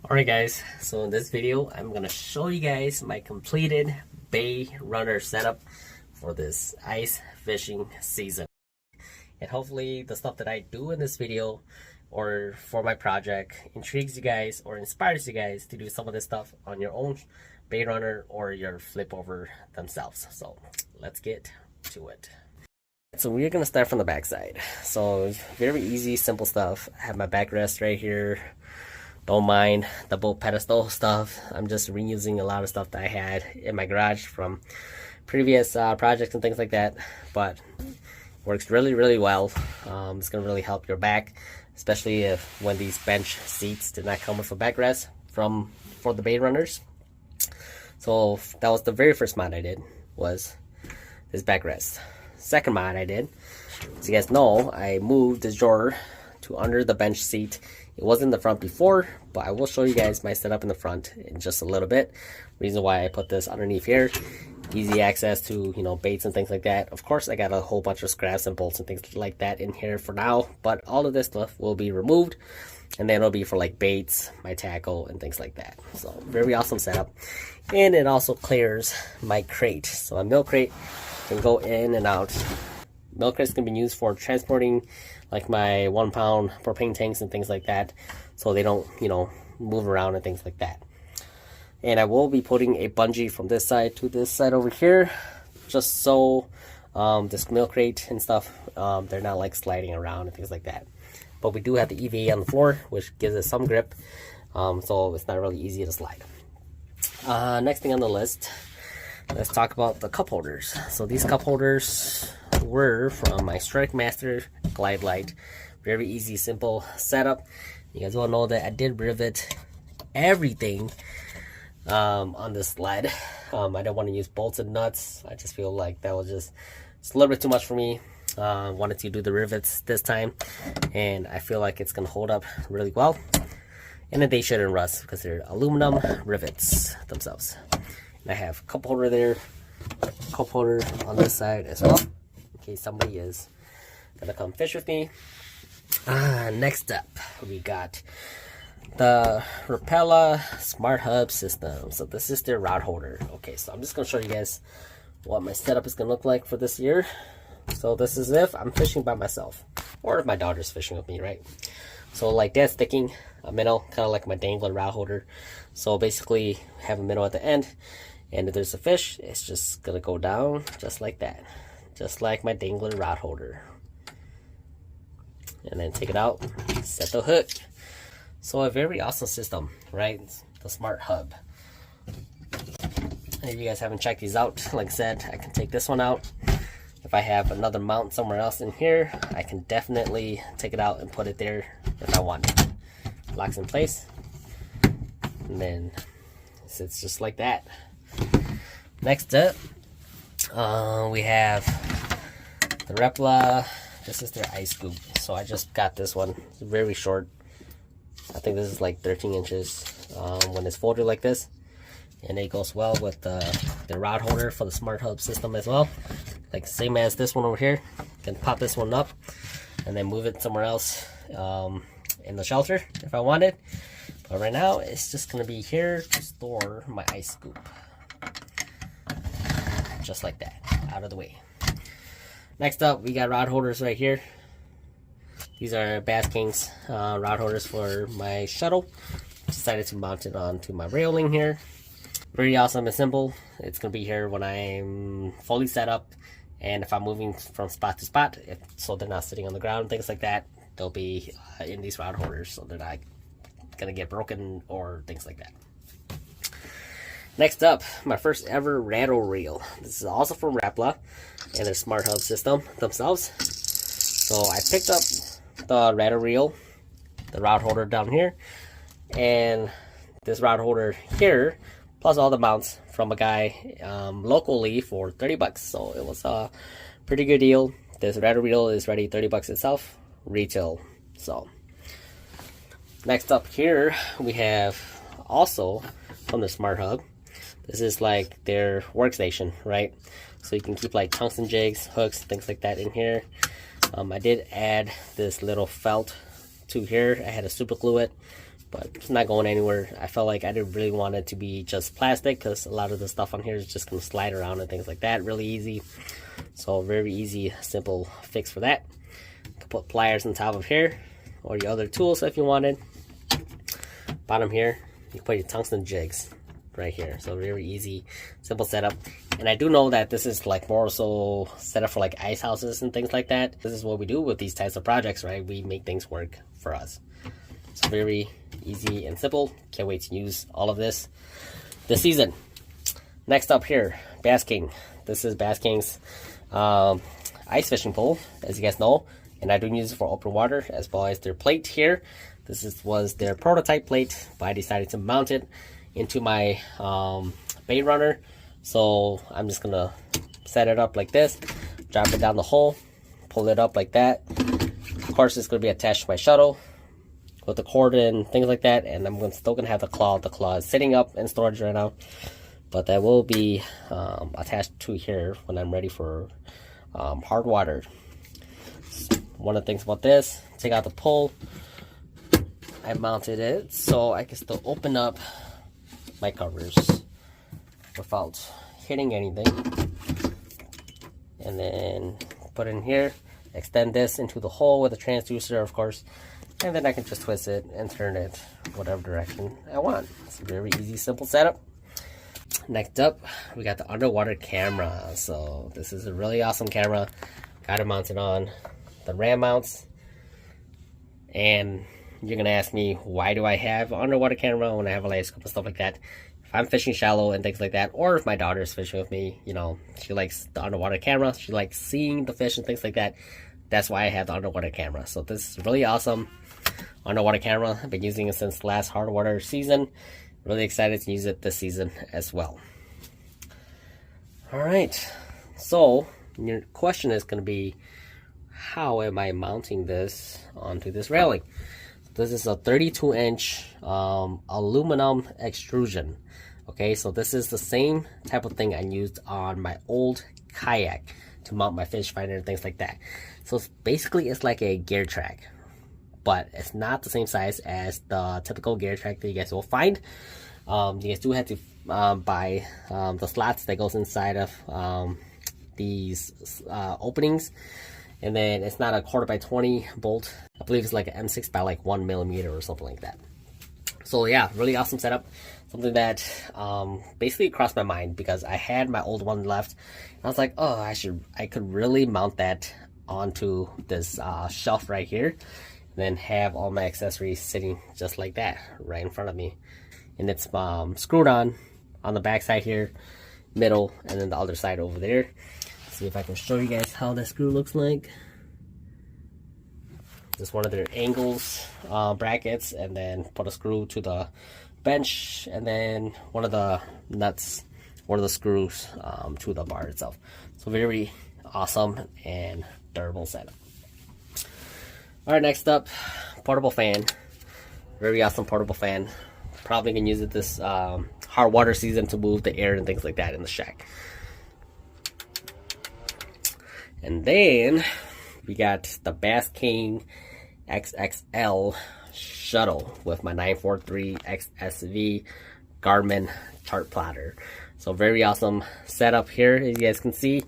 Alright guys, so in this video I'm gonna show you guys my completed BayRunner setup for this ice fishing season. And hopefully the stuff that I do in this video or for my project intrigues you guys or inspires you guys to do some of this stuff on your own BayRunner or your Flipover themselves. So let's get to it. So we're gonna start from the back side. So very easy, simple stuff. I have my backrest right here. Don't mind the boat pedestal stuff. I'm just reusing a lot of stuff that I had in my garage from previous projects and things like that, but works really well. It's gonna really help your back, especially if when these bench seats did not come with a backrest for the BayRunners. So that was the very first mod I did, was this backrest. Second mod I did, as you guys know, I moved this drawer to under the bench seat. It was in the front before, but I will show you guys my setup in the front in just a little bit. Reason why I put this underneath here, easy access to, you know, baits and things like that. Of course, I got a whole bunch of scraps and bolts and things like that in here for now, but all of this stuff will be removed, and then it'll be for like baits, my tackle, and things like that. So very awesome setup, and it also clears my crate. So a milk crate can go in and out. Milk crates can be used for transporting like my 1 pound propane tanks and things like that, so they don't, you know, move around and things like that. And I will be putting a bungee from this side to this side over here, just so this milk crate and stuff, they're not like sliding around and things like that. But we do have the EVA on the floor, which gives it some grip, so it's not really easy to slide. Next thing on the list, let's talk about the cup holders. So these cup holders were from my Strike Master Glide Light. Very easy, simple setup. You guys all know that I did rivet everything on this sled. I didn't want to use bolts and nuts. I just feel like that was just a little bit too much for me. Wanted to do the rivets this time, and I feel like it's gonna hold up really well. And then they shouldn't rust because they're aluminum rivets themselves. And I have a cup holder there, cup holder on this side as well, in case somebody is gonna come fish with me. Next up, we got the Rapala Smart Hub system. So this is their rod holder. Okay, so I'm just gonna show you guys what my setup is gonna look like for this year. So this is if I'm fishing by myself, or if my daughter's fishing with me, right? So like that, sticking a minnow, kind of like my dangler rod holder. So basically, have a minnow at the end, and if there's a fish, it's just gonna go down just like that, just like my dangler rod holder. And then take it out, set the hook. So a very awesome system, right? The Smart Hub. And if you guys haven't checked these out, like I said, I can take this one out. If I have another mount somewhere else in here, I can definitely take it out and put it there if I want it. Locks in place, and then it sits just like that. Next up, we have the Rapala. This is their ice scoop. So I just got this one. It's very short. I think this is like 13 inches when it's folded like this. And it goes well with the rod holder for the Smart Hub system as well. Like same as this one over here. Can pop this one up and then move it somewhere else in the shelter if I want it. But right now it's just gonna be here to store my ice scoop. Just like that, out of the way. Next up, we got rod holders right here. These are Bass Kings rod holders for my shuttle. Decided to mount it onto my railing here. Very awesome and simple. It's gonna be here when I'm fully set up, and if I'm moving from spot to spot, so they're not sitting on the ground, things like that, they'll be in these rod holders, so they're not gonna get broken or things like that. Next up, my first ever rattle reel. This is also from Rapala and their Smart Hub system themselves. So I picked up the rattle reel, the rod holder down here, and this rod holder here, plus all the mounts from a guy locally for 30 bucks. So it was a pretty good deal. This rattle reel is ready 30 bucks itself, retail. So next up here, we have also from the Smart Hub. This is like their workstation, right? So you can keep like tungsten jigs, hooks, things like that in here. I did add this little felt to here. I had to super glue it but it's not going anywhere. I felt like I didn't really want it to be just plastic because a lot of the stuff on here is just going to slide around and things like that really easy. So very easy, simple fix for that. You can put pliers on top of here or your other tools if you wanted. Bottom here, you can put your tungsten jigs right here. So very easy, simple setup. And I do know that this is like more so set up for like ice houses and things like that. This is what we do with these types of projects, right? We make things work for us. So very easy and simple. Can't wait to use all of this season. Next up here, Bass King. This is Bass King's ice fishing pole, as you guys know. And I do use it for open water, as well as their plate here. This was their prototype plate, but I decided to mount it into my BayRunner. So I'm just gonna set it up like this, drop it down the hole, pull it up like that. Of course, it's gonna be attached to my shuttle with the cord and things like that. And I'm still gonna have the claw. The claw is sitting up in storage right now, but that will be attached to here when I'm ready for Hardwater. One of the things about this, take out the pole. I mounted it so I can still open up my covers without hitting anything, and then put it in here, extend this into the hole with a transducer, of course, and then I can just twist it and turn it whatever direction I want. It's a very easy, simple setup. Next up, we got the underwater camera. So this is a really awesome camera. Got it mounted on the ram mounts, and you're gonna ask me, why do I have an underwater camera when I have a light-scope and stuff like that? If I'm fishing shallow and things like that, or if my daughter's fishing with me, you know, she likes the underwater camera, she likes seeing the fish and things like that. That's why I have the underwater camera. So this is really awesome underwater camera. I've been using it since last Hardwater season. Really excited to use it this season as well. Alright, so your question is going to be, how am I mounting this onto this railing? This is a 32-inch aluminum extrusion. Okay, so this is the same type of thing I used on my old kayak to mount my fish finder and things like that. So basically it's like a gear track, but it's not the same size as the typical gear track that you guys will find. You guys do have to buy the slots that goes inside of these openings. And then it's not a 1/4x20 bolt. I believe it's like an M6 by like 1 millimeter or something like that. So yeah, really awesome setup. Something that basically crossed my mind because I had my old one left. And I was like, oh, I could really mount that onto this shelf right here, and then have all my accessories sitting just like that right in front of me. And it's screwed on the back side here, middle, and then the other side over there. See if I can show you guys how that screw looks like. Just one of their angles brackets, and then put a screw to the bench, and then one of the nuts, one of the screws to the bar itself. So very awesome and durable setup. Alright, next up, portable fan. Very awesome portable fan. Probably can use it this Hardwater season to move the air and things like that in the shack. And then we got the Bass King XXL shuttle with my 943 XSV Garmin chart plotter. So very awesome setup here, as you guys can see.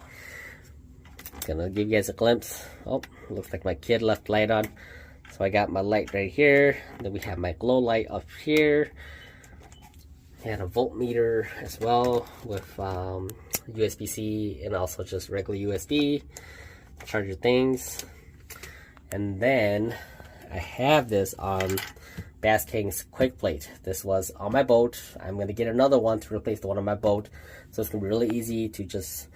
Gonna give you guys a glimpse. Oh, looks like my kid left light on. So I got my light right here. Then we have my glow light up here. And a voltmeter as well with USB-C and also just regular USB. Charge your things. And then I have this on Bass King's quick plate. This was on my boat. I'm going to get another one to replace the one on my boat. So it's going to be really easy to just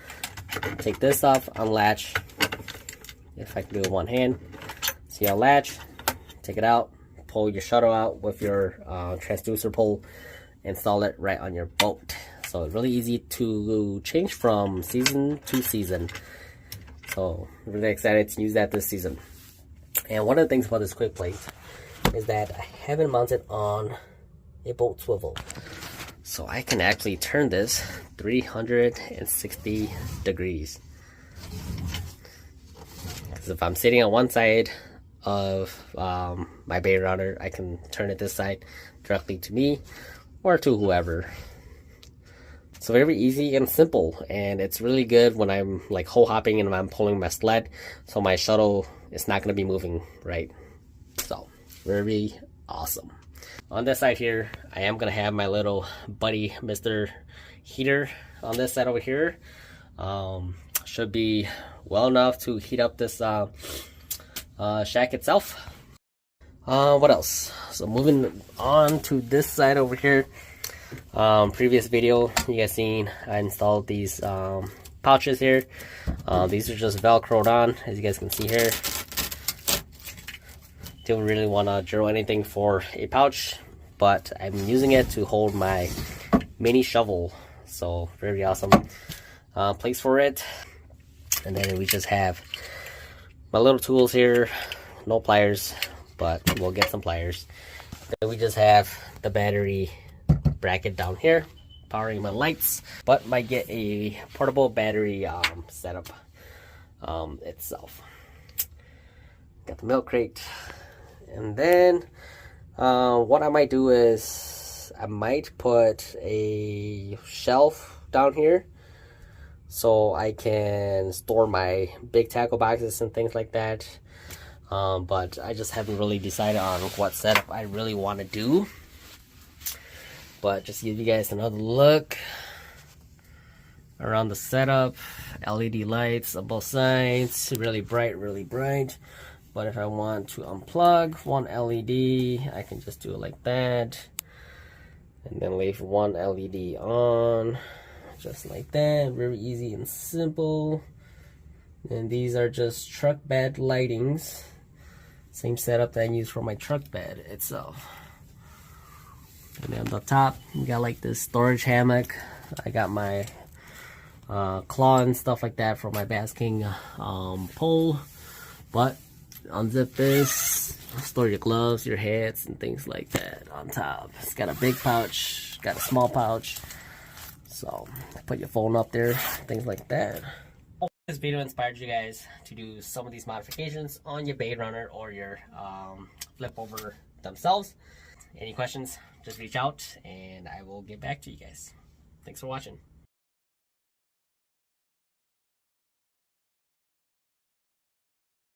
take this off, unlatch. If I can do it with one hand. See, unlatch, take it out, pull your shuttle out with your transducer pole, install it right on your boat. So it's really easy to change from season to season. So really excited to use that this season. And one of the things about this quick plate is that I have it mounted on a boat swivel. So I can actually turn this 360 degrees. Because if I'm sitting on one side of my BayRunner, I can turn it this side directly to me or to whoever. So very easy and simple, and it's really good when I'm like hole hopping and I'm pulling my sled, so my shuttle is not going to be moving, right? So very awesome. On this side here, I am going to have my little buddy Mr. Heater on this side over here. Should be well enough to heat up this shack itself. What else? So moving on to this side over here. Previous video you guys seen, I installed these pouches here. These are just velcroed on, as you guys can see here. Don't really want to drill anything for a pouch, but I'm using it to hold my mini shovel, so very awesome place for it. And then we just have my little tools here, no pliers, but we'll get some pliers. Then we just have the battery bracket down here powering my lights, but might get a portable battery setup itself. Got the milk crate, and then what I might do is I might put a shelf down here so I can store my big tackle boxes and things like that, but I just haven't really decided on what setup I really want to do. But just to give you guys another look around the setup, LED lights on both sides, really bright, really bright. But if I want to unplug one LED, I can just do it like that, and then leave one LED on, just like that. Very easy and simple. And these are just truck bed lightings, same setup that I use for my truck bed itself. And then on the top, you got like this storage hammock. I got my claw and stuff like that for my basking pole. But unzip this, store your gloves, your hats, and things like that on top. It's got a big pouch, got a small pouch. So put your phone up there, things like that. Hopefully this video inspired you guys to do some of these modifications on your BayRunner or your Flipover themselves. Any questions, just reach out and I will get back to you guys. Thanks for watching.